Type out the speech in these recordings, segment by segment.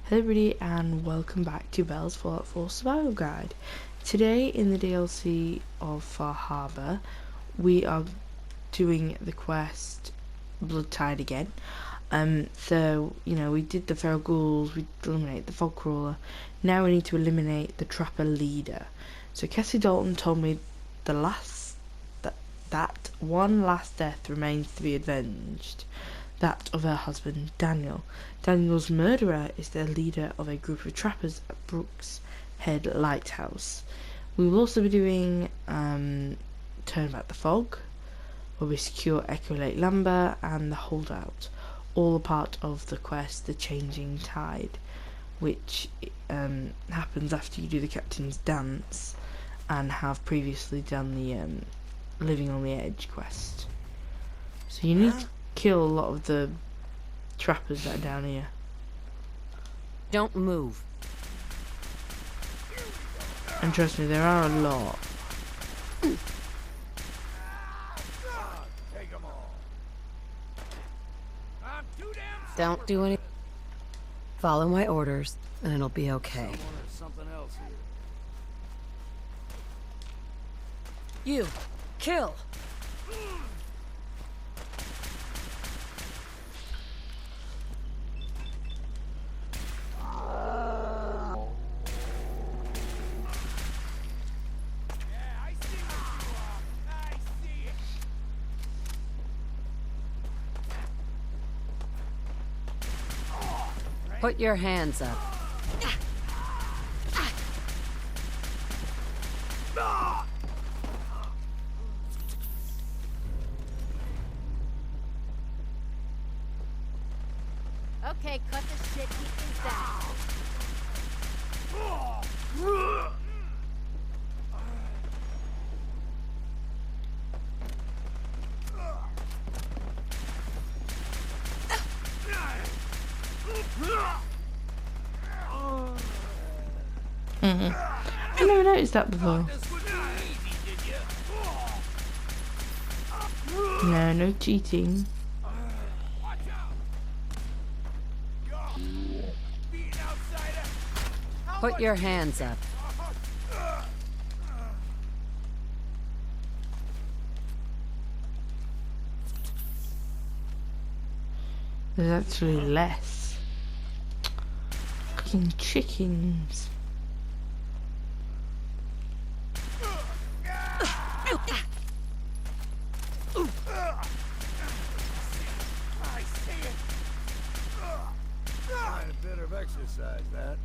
Hello everybody and welcome back to Belle's Fallout 4 Survival Guide. Today in the DLC of Harbour we are doing the quest Blood Tide again. We did the feral ghouls, we eliminated the fog crawler. Now we need to eliminate the trapper leader. So Cassie Dalton told me that one last death remains to be avenged. That of her husband, Daniel. Daniel's murderer is the leader of a group of trappers at Brooks Head Lighthouse. We will also be doing Turn Back the Fog, where we secure Echo Lake Lumber and the Holdout, all a part of the quest The Changing Tide, which happens after you do the Captain's Dance and have previously done the Living on the Edge quest. So you need to kill a lot of the trappers that are down here. Don't move. And trust me, there are a lot. Don't do anything. Follow my orders, and it'll be okay. You, kill! Put your hands up. Okay, cut the shit. He is down. I never noticed that before. No cheating. Put your hands up. There's actually less. Fucking chickens. A bit of exercise, that.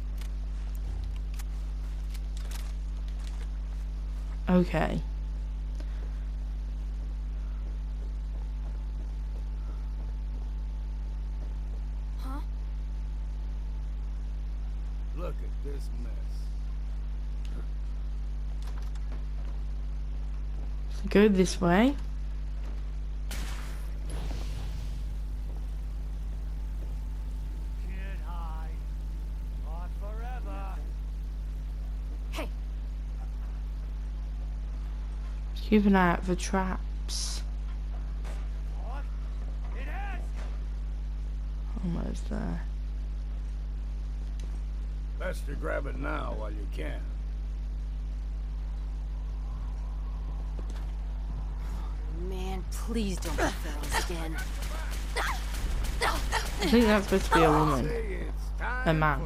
Okay. Huh? Look at this mess. So go this way. Can't hide. Not forever. Hey, Keep an eye out for traps. What? It has. Almost there. Best to grab it now while you can. man, please don't be fellas again. I think that's supposed to be a woman. A man.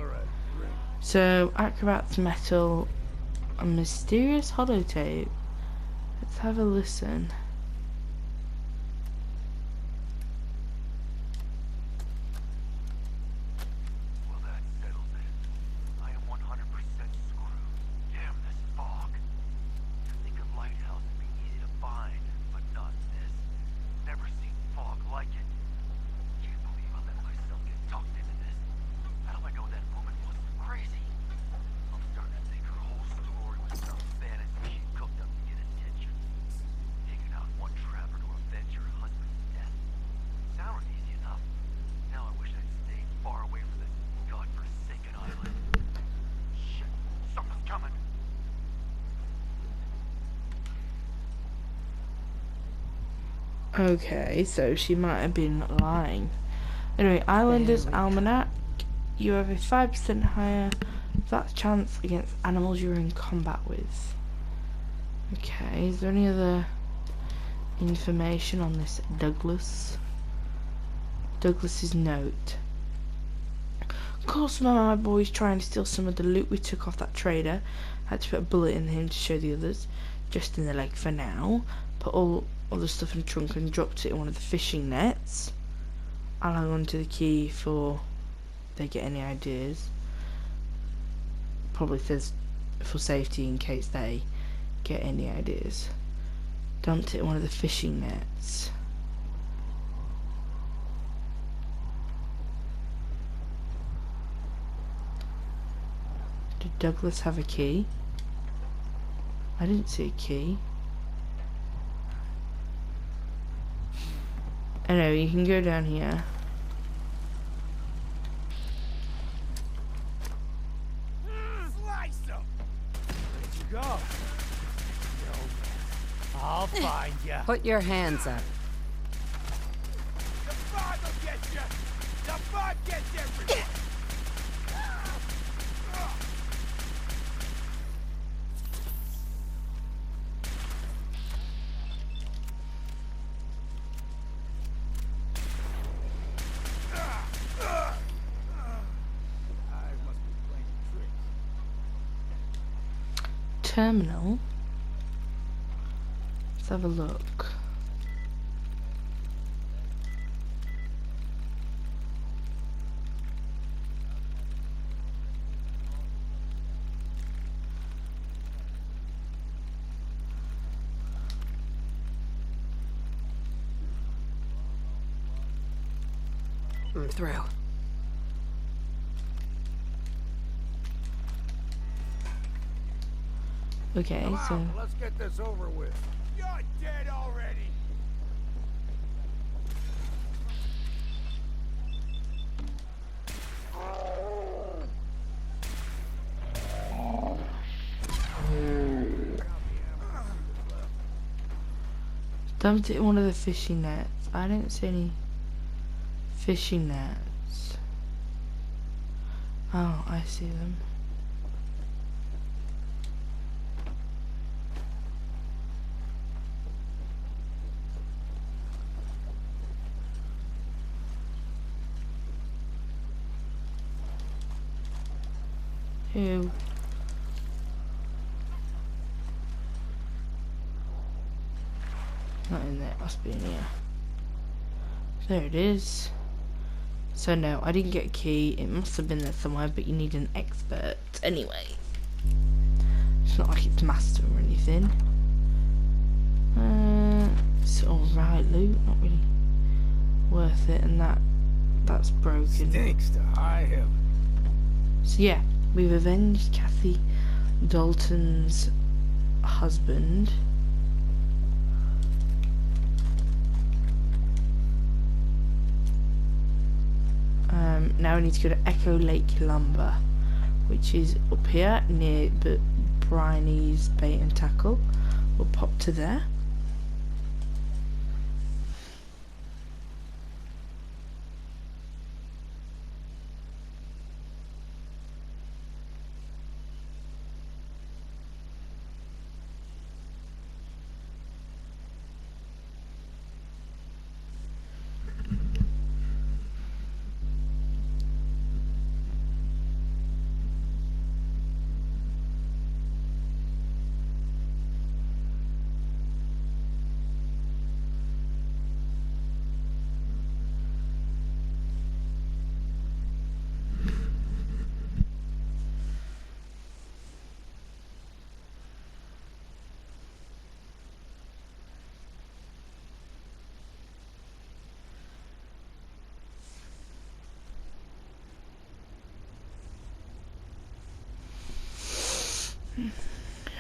So, Acrobat's Metal, a mysterious holotape. Let's have a listen. Well, that settles it. I am 100% screwed. Damn this fog. You'd think a lighthouse would be easy to find, but not this. Never seen fog like it. Can't believe I let myself get talked into this. How do I know that woman wasn't crazy? I'm starting to think her whole story was some fantasy she cooked up to get attention. Taking out one trapper to avenge her husband's death. Sounded easy enough. Now I wish I'd stayed far away from this godforsaken island. Shit, something's coming. Okay, so she might have been lying. Anyway, Islander's Almanac. You have a 5% higher that chance against animals you're in combat with. Okay, is there any other information on this Douglas? Douglas's note. Of course, my boy's trying to steal some of the loot we took off that trader. Had to put a bullet in him to show the others. Just in the leg for now. Put all the stuff in the trunk and dropped it in one of the fishing nets. I'll hang on to the key for they get any ideas. Probably says for safety in case they get any ideas. Dumped it in one of the fishing nets. Did Douglas have a key? I didn't see a key. Anyway, you can go down here. Slice them! Where'd you go? I'll find you. Put your hands up. The fog will get you! The fog gets everyone! Terminal. Let's have a look. I'm through. Okay, Come so on, let's get this over with. You're dead already! dumped it in one of the fishing nets. I didn't see any fishing nets. Oh, I see them. Ew. Not in there, it must be in here. There it is. So no, I didn't get a key. It must have been there somewhere, but you need an expert anyway. It's not like it's master or anything. It's alright loot, not really worth it, and that's broken. Stinks to high heaven. So yeah, we've avenged Kathy Dalton's husband. Now we need to go to Echo Lake Lumber, which is up here near Briney's Bait and Tackle. We'll pop to there.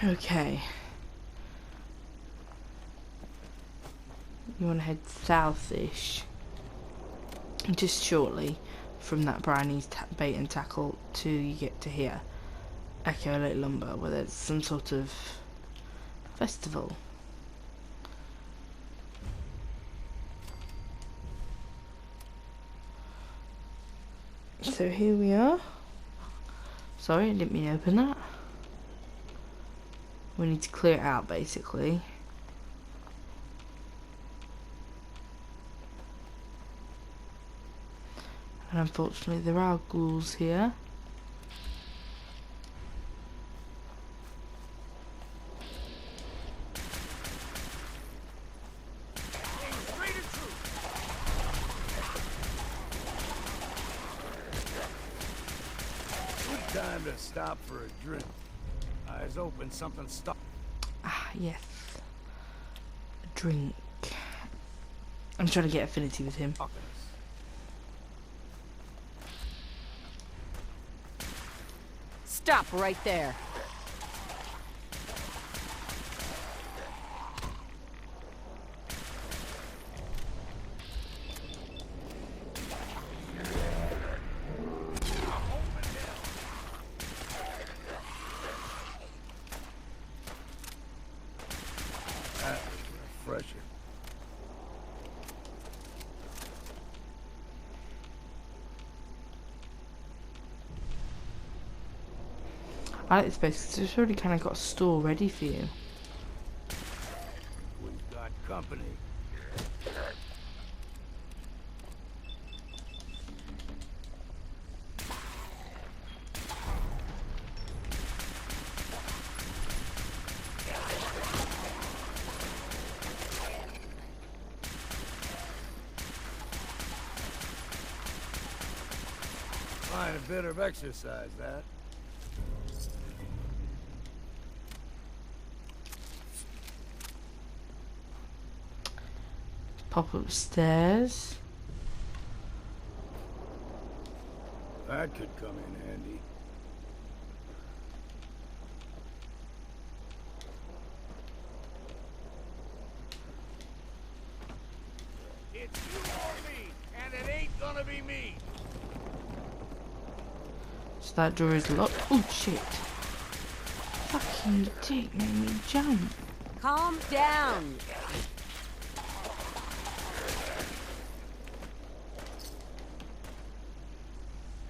Okay. You want to head south-ish, just shortly from that Briney's Bait and Tackle till you get to here, Echo Lake Lumber, where there's some sort of festival. So here we are. Sorry, I didn't mean to open that. We need to clear it out, basically. And unfortunately, there are ghouls here. Good time to stop for a drink. Eyes open, something stuck. Ah, yes. A drink. I'm trying to get affinity with him. Stop right there. That was refreshing. I like this place because it's already kind of got a store ready for you. We've got company. Fine, a bit of exercise, that. Pop upstairs. That could come in handy. It's you or me, and it ain't gonna be me. So that door is locked. Oh shit. Fucking dick made me jump. Calm down.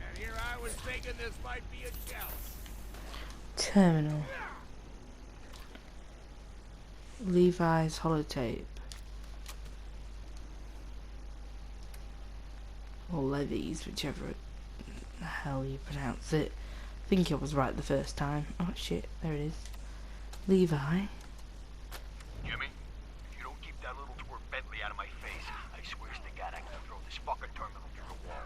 And here I was thinking this might be a challenge. Terminal. Levi's holotape. Or Levi's, whichever the hell you pronounce it. I think I was right the first time. Oh shit, there it is. Levi. Jimmy, if you don't keep that little twerp Bentley out of my face, I swear to God I can throw this fucking terminal through the wall.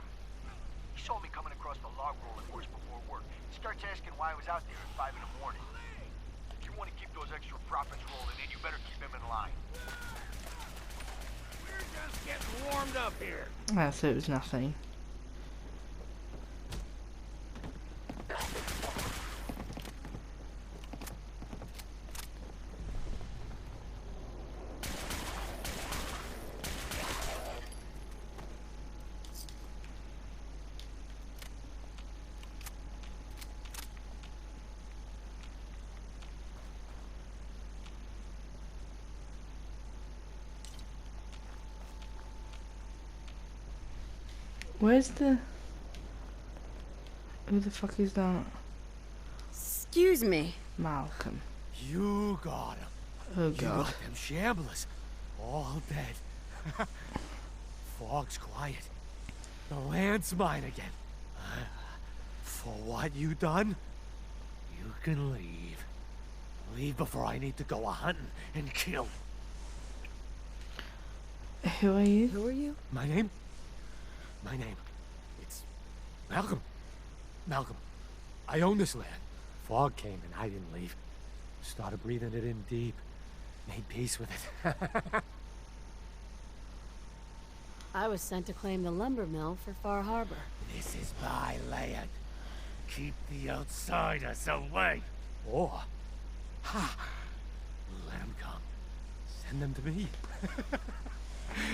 He saw me coming across the log rolling horse before work. He starts asking why I was out there at 5 in the morning. If you want to keep those extra profits rolling in, you better keep him in line. We're just getting warmed up here. Ah, so it was nothing. Where's the... Who the fuck is that? Excuse me. Malcolm. You got him. Oh You god. got them shamblers. All dead. Fog's quiet. The land's mine again. For what you done, you can leave. Leave before I need to go a-hunting and kill. Who are you? Who are you? My name? My name. It's Malcolm. Malcolm. I own this land. Fog came and I didn't leave. Started breathing it in deep. Made peace with it. I was sent to claim the lumber mill for Far Harbor. This is my land. Keep the outsiders away. Or, ha, let them come. Send them to me.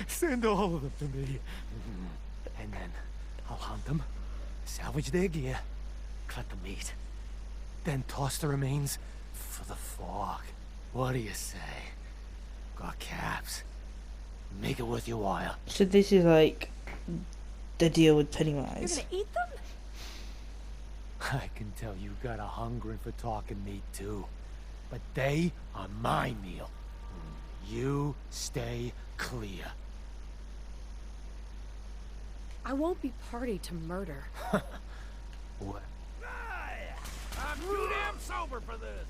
Send all of them to me. And then I'll hunt them, salvage their gear, cut the meat, then toss the remains for the fog. What do you say? Got caps. Make it worth your while. So this is like the deal with You're Pennywise. gonna eat them? I can tell you got a hungering for talking meat too. But they are my meal. You stay clear. I won't be party to murder. What? I'm too damn sober for this.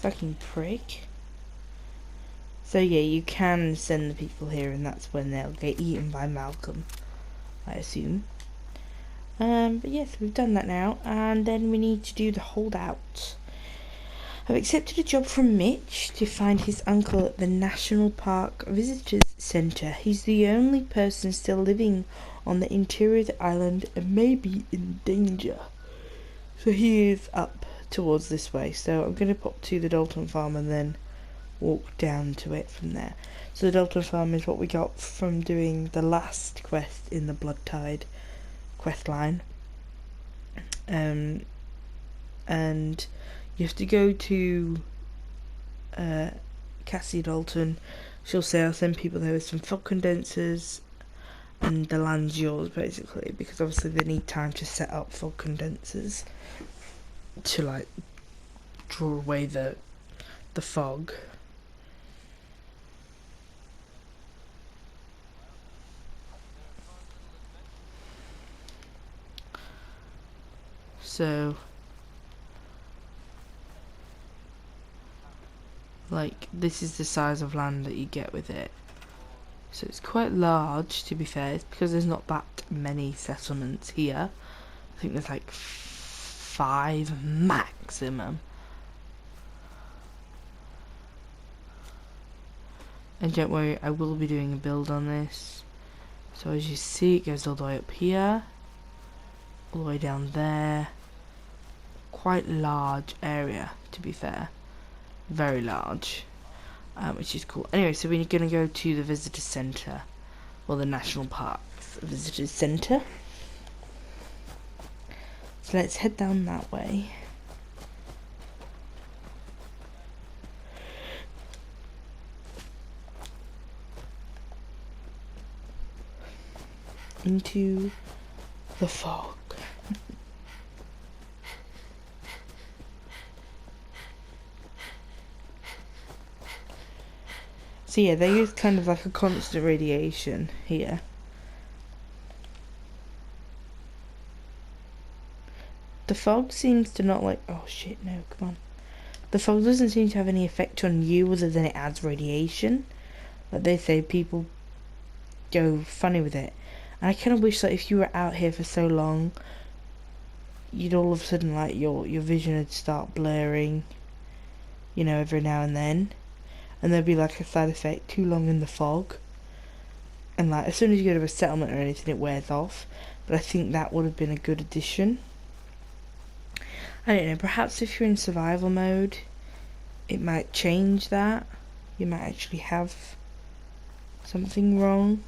Fucking prick. So yeah, you can send the people here, and that's when they'll get eaten by Malcolm, I assume. But yes, we've done that now, and then we need to do the holdout. I've accepted a job from Mitch to find his uncle at the National Park Visitors Centre. He's the only person still living on the interior of the island and may be in danger. So he is up towards this way. So I'm going to pop to the Dalton farm and then walk down to it from there. So the Dalton farm is what we got from doing the last quest in the Blood Tide quest line. And you have to go to Cassie Dalton. She'll say, I'll send people there with some fog condensers, and the land's yours, basically, because obviously they need time to set up fog condensers to, like, draw away the fog. So, like, this is the size of land that you get with it. So it's quite large, to be fair. It's because there's not that many settlements here. I think there's like 5 maximum. And don't worry, I will be doing a build on this. So as you see, it goes all the way up here, all the way down there. Quite large area, to be fair. Very large. Which is cool. Anyway, so we're going to go to the visitor centre. Well, the National Parks Visitor Centre. So let's head down that way. Into the fog. So yeah, there is kind of like a constant radiation here. The fog seems to not like... Oh shit, no, come on. The fog doesn't seem to have any effect on you other than it adds radiation. Like they say, people go funny with it. And I kind of wish that if you were out here for so long, you'd all of a sudden, like, your vision would start blurring, you know, every now and then. And there'd be like a side effect, too long in the fog. And like, as soon as you go to a settlement or anything, it wears off. But I think that would have been a good addition. I don't know, perhaps if you're in survival mode, it might change that. You might actually have something wrong.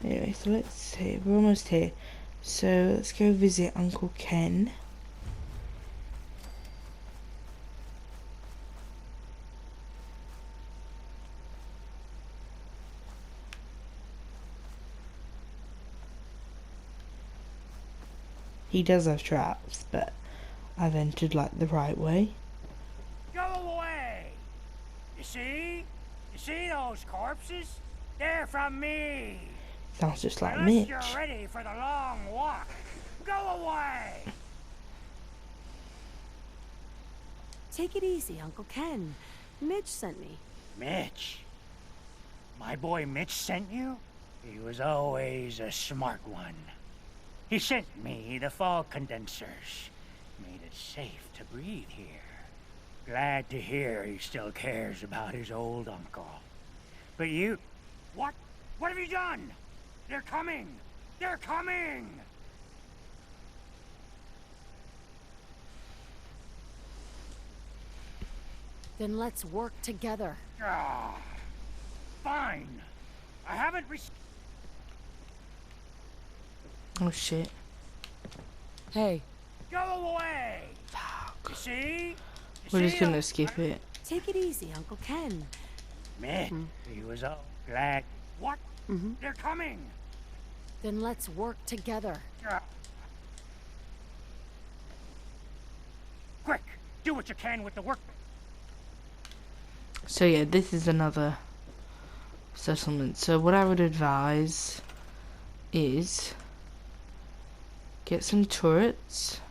Anyway, so let's see, we're almost here. So let's go visit Uncle Ken. He does have traps, but I've entered like the right way. Go away! You see? You see those corpses? They're from me! Sounds just like Unless Mitch. you're ready for the long walk, go away! Take it easy, Uncle Ken. Mitch sent me. Mitch? My boy Mitch sent you? He was always a smart one. He sent me the fog condensers. Made it safe to breathe here. Glad to hear he still cares about his old uncle. But you... What? What have you done? They're coming! They're coming! Then let's work together. Ah, fine. I haven't Oh shit. Hey, Go away! Fuck. You see? We're just gonna those- skip it. take it easy, Uncle Ken. Mitch, he was all glad. What? Mm-hmm. They're coming! Then let's work together. Ah. Quick, do what you can with the work. So yeah, this is another settlement. So what I would advise is get some turrets.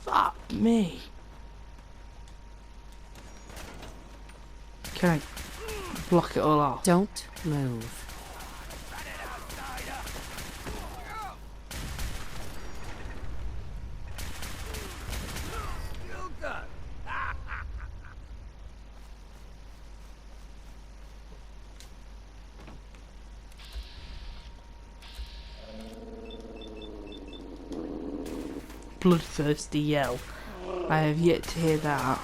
Fuck me. Can I block it all off? Don't move. Bloodthirsty yell. I have yet to hear that.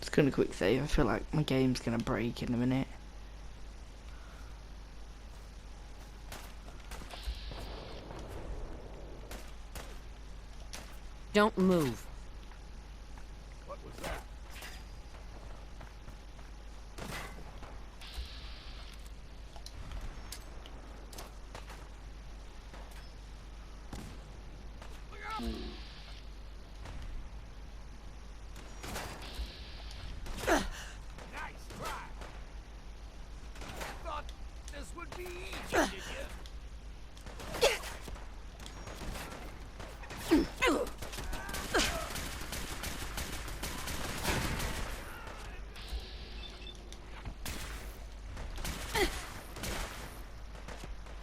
Just gonna quick save. I feel like my game's gonna break in a minute. Don't move. What was that? Nice try. Thought this would be easy, did you?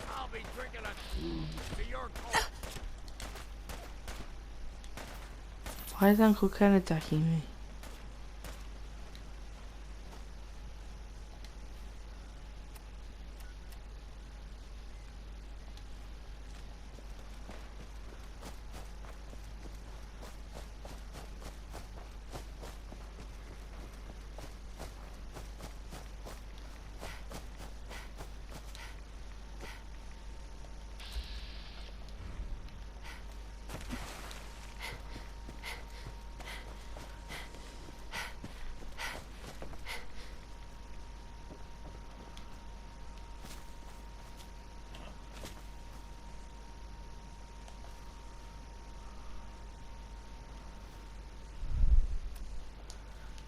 I'll be drinking to your call. Why is Uncle Ken attacking me?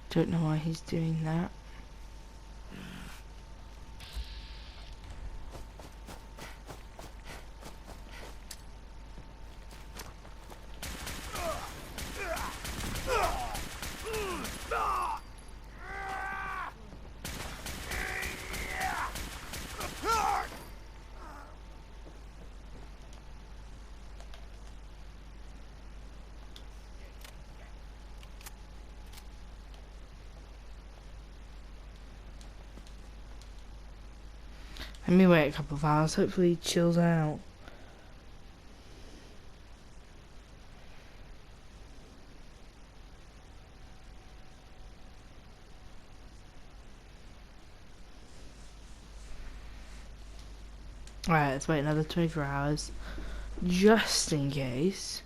Don't know why he's doing that. Let me wait a couple of hours, hopefully he chills out. Alright, let's wait another 24 hours, just in case.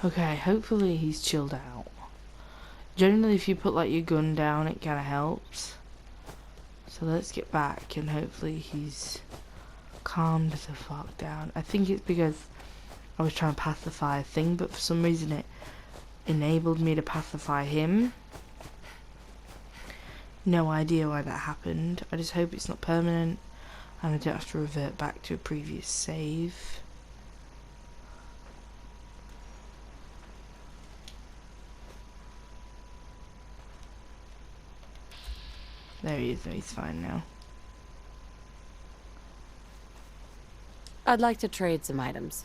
Okay, hopefully he's chilled out. Generally, if you put like your gun down, it kind of helps. So let's get back and hopefully he's calmed the fuck down. I think it's because I was trying to pacify a thing, but for some reason it enabled me to pacify him. No idea why that happened. I just hope it's not permanent and I don't have to revert back to a previous save. There he is, no, he's fine now. I'd like to trade some items.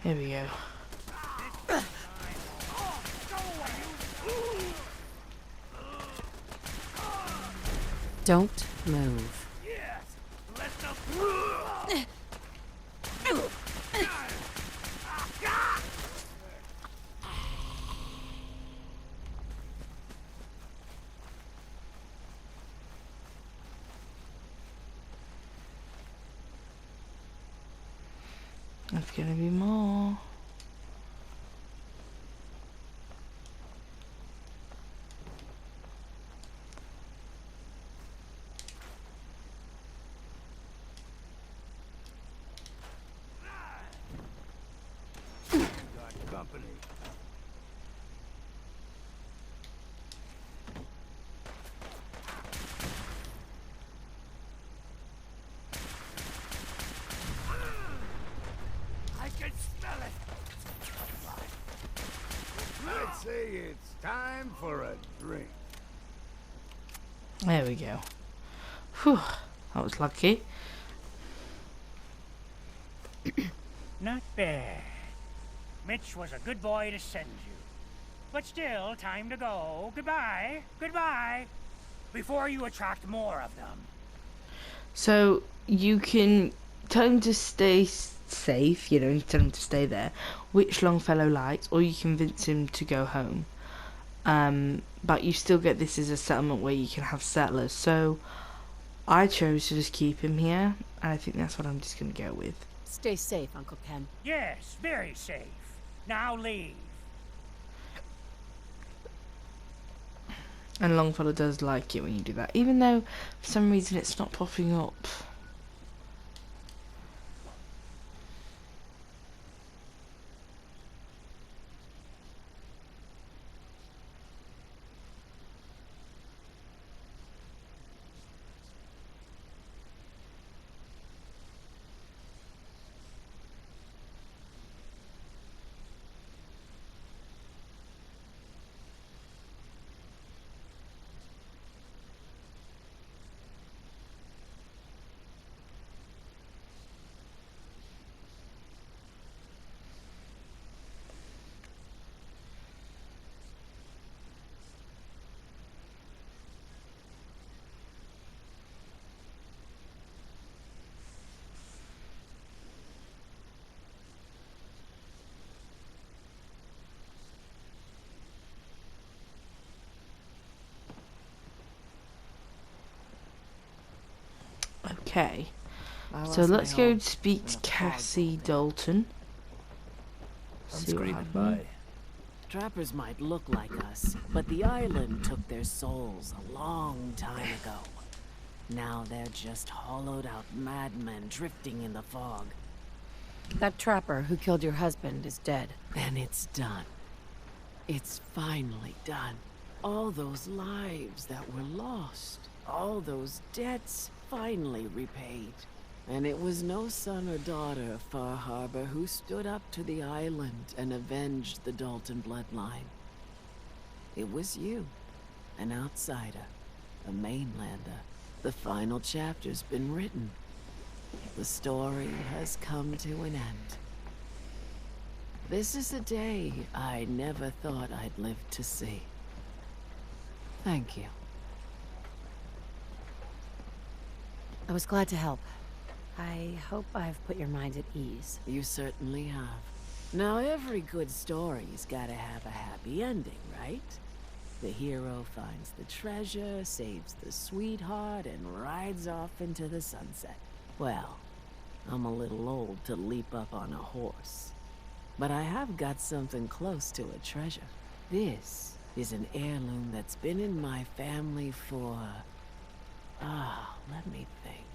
Here we go. Don't move. There's gonna be more. Got company. I can smell it. I'd say it's time for a drink. There we go. Whew, that was lucky. Not bad. Mitch was a good boy to send you. But still, time to go. Goodbye. Goodbye. Before you attract more of them. So you can tell him to stay safe, you know, you tell him to stay there, which Longfellow likes, or you convince him to go home. But you still get this as a settlement where you can have settlers. So I chose to just keep him here, and I think that's what I'm just going to go with. Stay safe, Uncle Ken. Yes, very safe. Now leave. And Longfellow does like it when you do that, even though for some reason it's not popping up. Okay, so let's go speak to Cassie Dalton. See what happens. Trappers might look like us, but the island took their souls a long time ago. Now they're just hollowed out madmen drifting in the fog. That trapper who killed your husband is dead. And it's done. It's finally done. All those lives that were lost, all those debts finally repaid. And it was no son or daughter of Far Harbor who stood up to the island and avenged the Dalton bloodline. It was you, an outsider, a mainlander. The final chapter's been written. The story has come to an end. This is a day I never thought I'd live to see. Thank you. I was glad to help. I hope I've put your mind at ease. You certainly have. Now, every good story's gotta have a happy ending, right? The hero finds the treasure, saves the sweetheart, and rides off into the sunset. Well, I'm a little old to leap up on a horse. But I have got something close to a treasure. This is an heirloom that's been in my family for... let me think.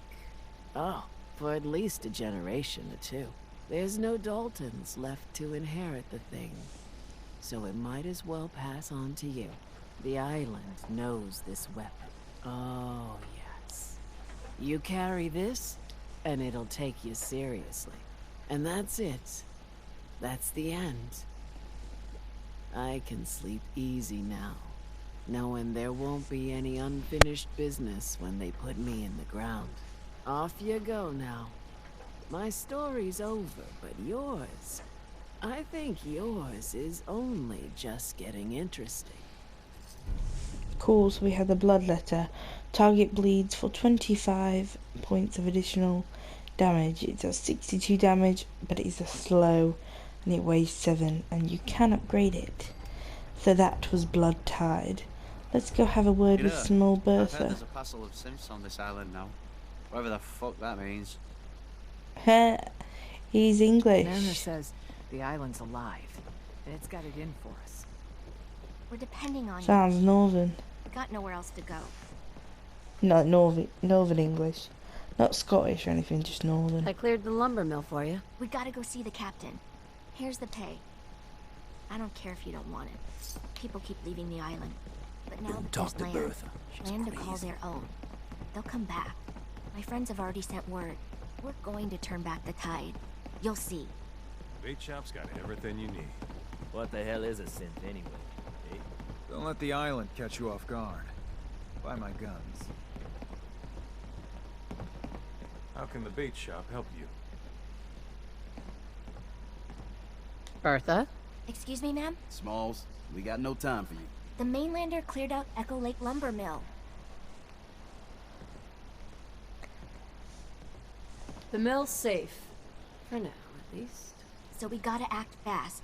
Oh, for at least a generation or two. There's no Daltons left to inherit the thing, so it might as well pass on to you. The island knows this weapon. Oh, yes. You carry this, and it'll take you seriously. And that's it. That's the end. I can sleep easy now, knowing there won't be any unfinished business when they put me in the ground. Off you go now. My story's over, but yours... I think yours is only just getting interesting. Cool, so we have the blood letter. Target bleeds for 25 points of additional damage. It does 62 damage, but it is a slow, and it weighs 7, and you can upgrade it. So that was Blood Tide. Let's go have a word with small I've heard Bertha. there's a passel of Simps on this island now. Whatever the fuck that means. He's English. Nana says the island's alive, and it's got it in for us. We're depending on Sounds you. northern. We got nowhere else to go. Not northern English. Not Scottish or anything, just northern. I cleared the lumber mill for you. We gotta go see the captain. Here's the pay. I don't care if you don't want it. People keep leaving the island. But now that there's land to call their own, they'll come back. My friends have already sent word. We're going to turn back the tide. You'll see. Bait shop's got everything you need. What the hell is a synth anyway? Eh? Don't let the island catch you off guard. Buy my guns. How can the bait shop help you? Bertha? Excuse me, ma'am? Smalls, we got no time for you. The mainlander cleared out Echo Lake Lumber Mill. The mill's safe. For now, at least. So we gotta act fast.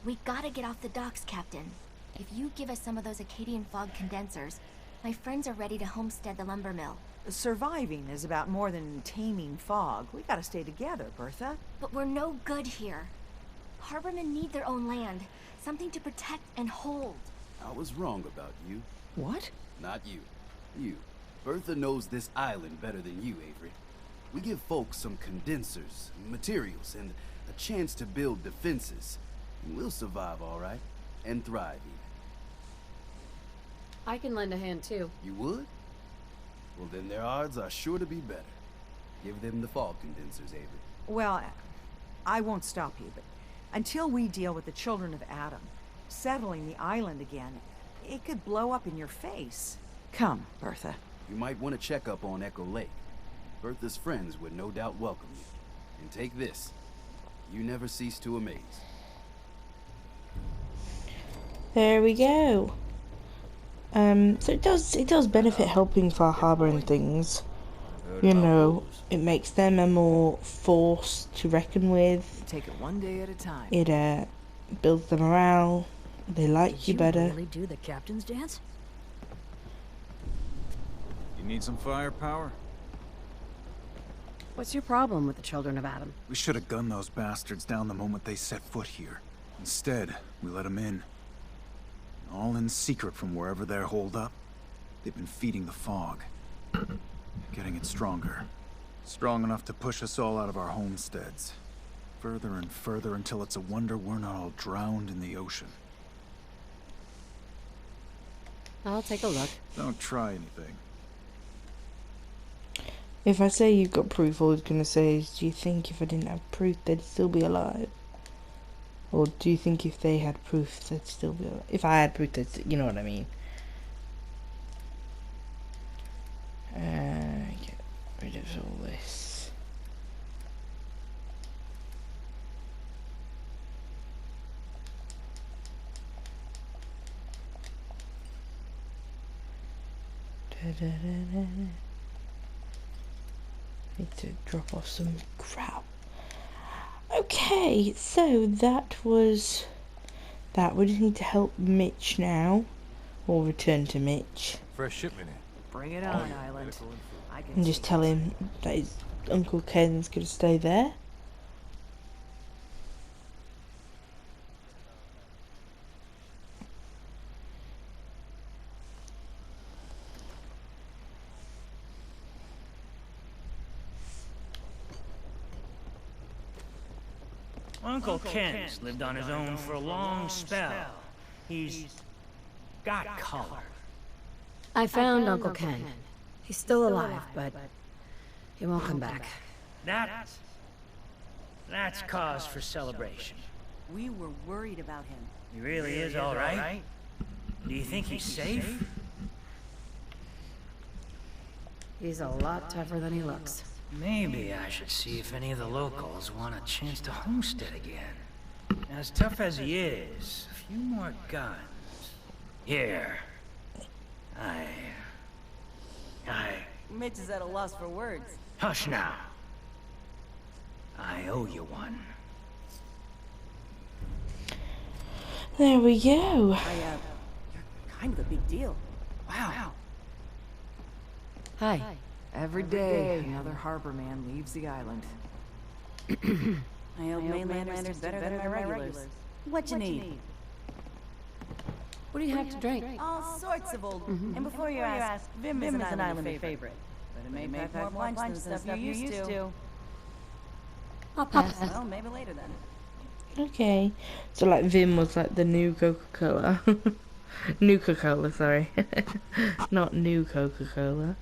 We gotta get off the docks, Captain. If you give us some of those Acadian fog condensers, my friends are ready to homestead the lumber mill. Surviving is about more than taming fog. We gotta stay together, Bertha. But we're no good here. Harbormen need their own land. Something to protect and hold. I was wrong about you. What? Not you. You. Bertha knows this island better than you, Avery. We give folks some condensers, materials, and a chance to build defenses. And we'll survive all right. And thrive even. I can lend a hand too. You would? Well, then their odds are sure to be better. Give them the fog condensers, Avery. Well, I won't stop you, but until we deal with the children of Adam, settling the island again, it could blow up in your face. Come, Bertha. You might want to check up on Echo Lake. Bertha's friends would no doubt welcome you. And take this. You never cease to amaze. There we go. So it does benefit helping Far Harbour and things. You know, it makes them a more force to reckon with. Take it one day at a time. It builds the morale. They like you better. Really do the captain's dance? You need some firepower? What's your problem with the children of Adam? We should have gunned those bastards down the moment they set foot here. Instead, we let them in. All in secret from wherever they're holed up. They've been feeding the fog. Getting it stronger. Strong enough to push us all out of our homesteads. Further and further until it's a wonder we're not all drowned in the ocean. I'll take a look. Don't try anything. If I say you've got proof, all I was going to say is, do you think if I didn't have proof, they'd still be alive? Or do you think if they had proof, they'd still be alive? If I had proof, you know what I mean. Get rid of all this. Need to drop off some crap. Okay, so that was that. We just need to help Mitch now, or return to Mitch, Fresh shipment in. Bring it on, Island. I can and just take tell it. him that his Uncle Ken's gonna stay there. Uncle Ken's lived on his own for a long spell. He's got color. I found Uncle Ken. He's still alive, but he won't come back. That's cause for celebration. We were worried about him. He really is all right. Do you think he's safe? He's a lot tougher than he looks. Maybe I should see if any of the locals want a chance to homestead again. As tough as he is, a few more guns. Here. I... Mitch is at a loss for words. Hush now. I owe you one. There we go. You're kind of a big deal. Wow. Hi. Every day, another harbor man leaves the island. I hope mainlanders do better than my regulars. What you need? What do you have to drink? All sorts of old... And before you ask, Vim is an island favorite. But it may pack more punch than stuff you're used to. I'll pass. Well, maybe later then. Okay, so like Vim was like the new Coca-Cola. New Coca-Cola, sorry. Not new Coca-Cola.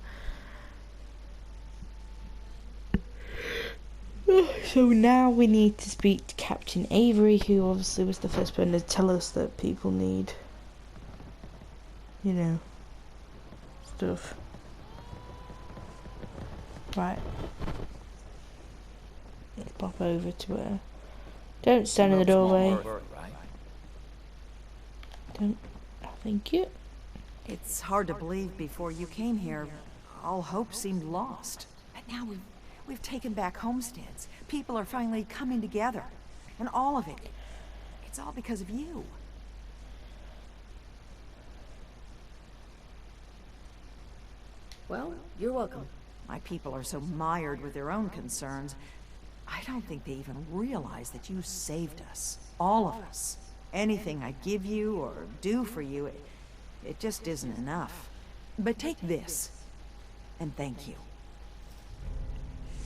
So now we need to speak to Captain Avery, who obviously was the first person to tell us that people need, you know, stuff. Right. Let's pop over to her. Don't stand in the doorway. Don't. Oh, thank you. It's hard to believe before you came here, all hope seemed lost. But now we've taken back homesteads. People are finally coming together. And all of it, it's all because of you. Well, you're welcome. My people are so mired with their own concerns, I don't think they even realize that you saved us. All of us. Anything I give you or do for you, it just isn't enough. But take this, and thank you.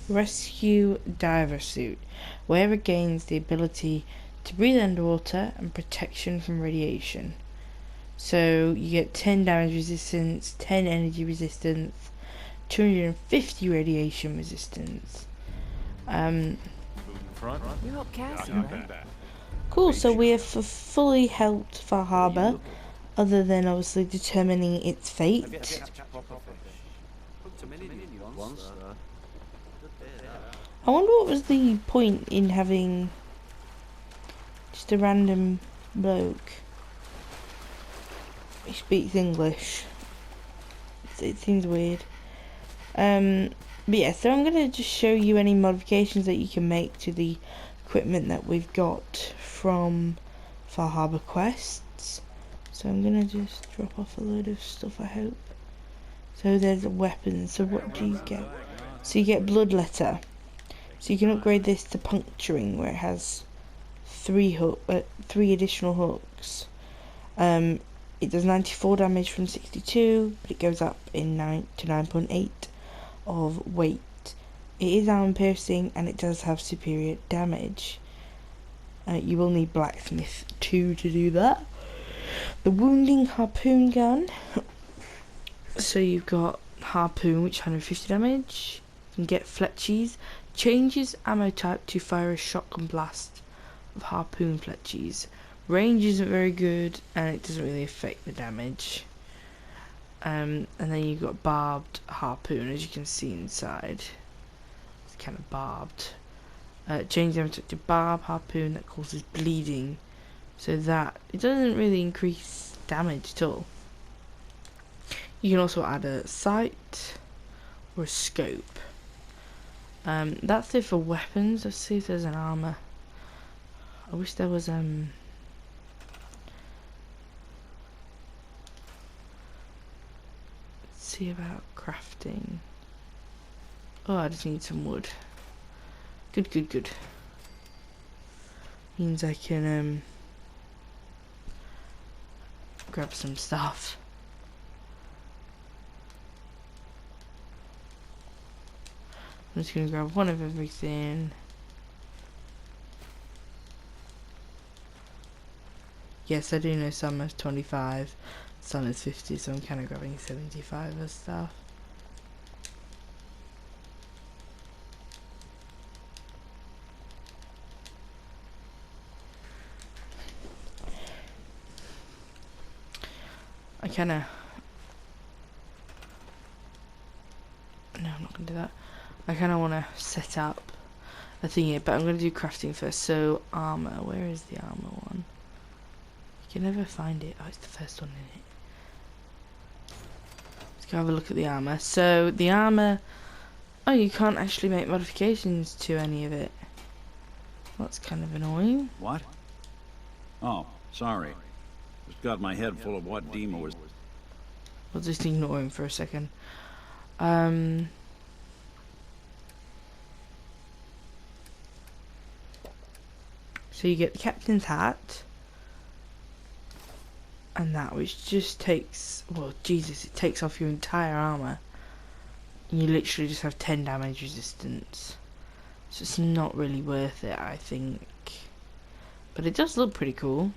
Rescue diver suit. Wearer gains the ability to breathe underwater and protection from radiation. So you get 10 damage resistance, 10 energy resistance, 250 radiation resistance. Front. You help Cassie, right? Cool, so we have fully helped Far Harbour, other than obviously determining its fate. I wonder what was the point in having just a random bloke who speaks English. It seems weird. But yeah, so I'm going to just show you any modifications that you can make to the equipment that we've got from Far Harbour quests. So I'm going to just drop off a load of stuff, I hope. So there's a weapon. So what do you get? So you get Bloodletter. So you can upgrade this to Puncturing, where it has 3 additional hooks. It does 94 damage from 62, but it goes up in 9 to 9.8 of weight. It is armor piercing, and it does have superior damage. You will need Blacksmith 2 to do that. The Wounding Harpoon Gun. So you've got Harpoon, which 150 damage. You can get Fletchies. Changes ammo type to fire a shotgun blast of Harpoon Fletchies. Range isn't very good, and it doesn't really affect the damage. And then you've got Barbed Harpoon, as you can see inside. It's kind of barbed. Change ammo type to Barb Harpoon that causes bleeding. So that, it doesn't really increase damage at all. You can also add a sight or a scope. That's it for weapons. Let's see if there's an armor. I wish there was let's see about crafting. Oh, I just need some wood. Good. Means I can grab some stuff. I'm just gonna grab one of everything. Yes, I do know some is 25, some is 50, so I'm kind of grabbing 75 of stuff. I kind of... No, I'm not going to do that. I kind of want to set up a thing here, but I'm going to do crafting first. So, armor. Where is the armor one? You can never find it. Oh, it's the first one in it. Let's go have a look at the armor. So, the armor... Oh, you can't actually make modifications to any of it. That's kind of annoying. What? Oh, sorry. Just got my head full of what Demo was... We'll just ignore him for a second. So you get the captain's hat. And that, which just takes... Well, Jesus, it takes off your entire armor. And you literally just have 10 damage resistance. So it's not really worth it, I think. But it does look pretty cool.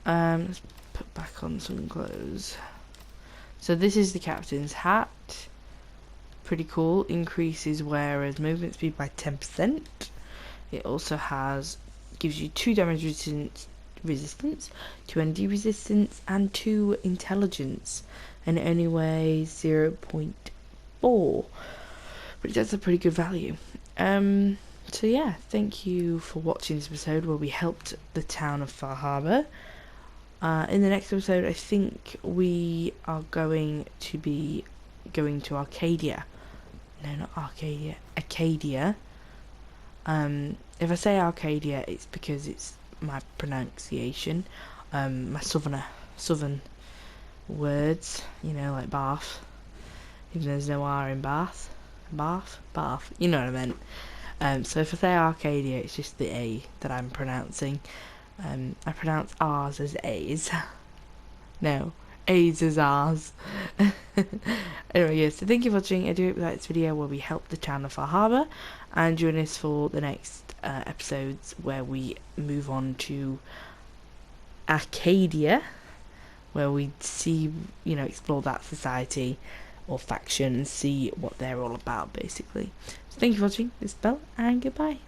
Let's put back on some clothes. So this is the captain's hat. Pretty cool. Increases wearer's movement speed by 10%. It also gives you 2 damage resistance, 2 ND resistance, and 2 intelligence. And it only weighs 0.4. But that's a pretty good value. So yeah, thank you for watching this episode where we helped the town of Far Harbour. In the next episode, I think we are going to be going to Arcadia. No, not Arcadia. Acadia. If I say Arcadia, it's because it's my pronunciation. My southern words, you know, like Bath. Even though there's no R in Bath. Bath. You know what I meant. So if I say Arcadia, it's just the A that I'm pronouncing. I pronounce R's as A's. No, A's as R's. Anyway, yes, so thank you for watching. I do hope you liked this video where we help the town of Far Harbour. And join us for the next episodes where we move on to Arcadia. Where we see, explore that society or faction and see what they're all about, basically. So thank you for watching. This is Belle, and goodbye.